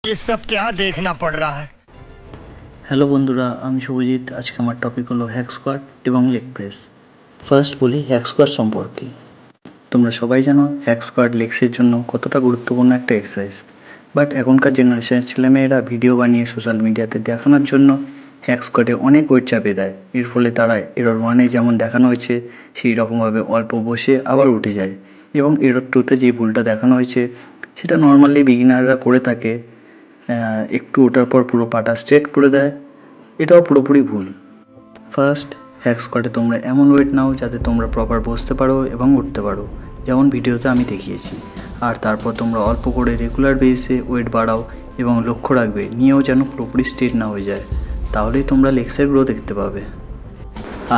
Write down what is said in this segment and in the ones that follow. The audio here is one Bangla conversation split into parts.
ये सब क्या देखना पड़ रहा है। হ্যালো বন্ধুরা, আমি শুভজিৎ। আজকে আমার টপিক হলো হ্যাক স্কোয়াট এবং লেগ প্রেস। ফার্স্ট বলি হ্যাক স্কোয়াট সম্পর্কে। তোমরা সবাই জানো হ্যাক স্কোয়াট লেগসের জন্য কতটা গুরুত্বপূর্ণ একটা এক্সারসাইজ, বাট এখনকার জেনারেশনের ছেলেমেয়েরা ভিডিও বানিয়ে সোশ্যাল মিডিয়াতে দেখানোর জন্য হ্যাক স্কোয়াটে অনেক ওয়েট চাপিয়ে দেয়। এর ফলে তারা এরর ওয়ানে যেমন দেখানো হয়েছে সেই রকমভাবে অল্প বসে আবার উঠে যায়, এবং এরর টুতে যে ভুলটা দেখানো হয়েছে সেটা নর্মালি বিগিনাররা করে থাকে। একটু ওঠার পর পুরো পাটা স্ট্রেট করে দেয়, এটাও পুরোপুরি ভুল। ফার্স্ট হ্যাক স্কোয়াটে তোমরা এমন ওয়েট নাও যাতে তোমরা প্রপার বসতে পারো এবং উঠতে পারো, যেমন ভিডিওতে আমি দেখিয়েছি। আর তারপর তোমরা অল্প করে রেগুলার বেসে ওয়েট বাড়াও এবং লক্ষ্য রাখবে নিয়েও যেন পুরোপুরি স্ট্রেট না হয়ে যায়, তাহলেই তোমরা লেগসের গ্রো দেখতে পাবে।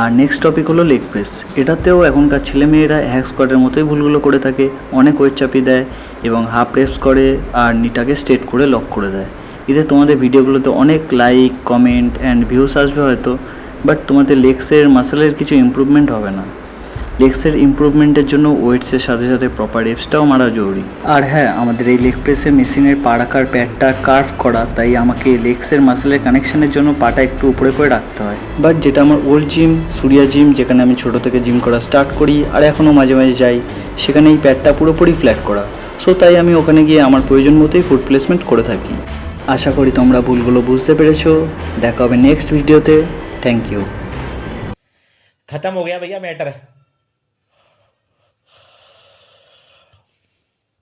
আর নেক্সট টপিক হলো লেগ প্রেস। এটাতেও এখনকার ছেলেমেয়েরা হ্যাক স্কোয়াটের মতোই ভুলগুলো করে থাকে। অনেক ওয়েট চাপিয়ে দেয় এবং হাফ প্রেস করে আর নিটাকে স্ট্রেট করে লক করে দেয়। এতে তোমাদের ভিডিওগুলোতে অনেক লাইক, কমেন্ট অ্যান্ড ভিউস আসবে হয়তো, বাট তোমাদের লেগসের মাসেলের কিছু ইমপ্রুভমেন্ট হবে না। লেগসের ইমপ্রুভমেন্টের জন্য ওয়েটসের সাথে সাথে প্রপার রেপসটাও মারা জরুরি। আর হ্যাঁ, আমাদের এই লেগ প্রেসের মেশিনের পা রাখার প্যাডটা কার্ভ করা, তাই আমাকে লেগসের মাসেলের কানেকশনের জন্য পাটা একটু উপরে করে রাখতে হয়। বাট যেটা আমার ওল্ড জিম, সূর্যা জিম, যেখানে আমি ছোটো থেকে জিম করা স্টার্ট করি আর এখনও মাঝে মাঝে যাই, সেখানে এই প্যাডটা পুরোপুরি ফ্ল্যাট করা। সো তাই আমি ওখানে গিয়ে আমার প্রয়োজন মতোই ফুট প্লেসমেন্ট করে থাকি। আশা করি তোমরা ভুলগুলো বুঝতে পেরেছো। দেখা হবে নেক্সট ভিডিওতে। Thank you. खत्म हो गया भैया मैटर।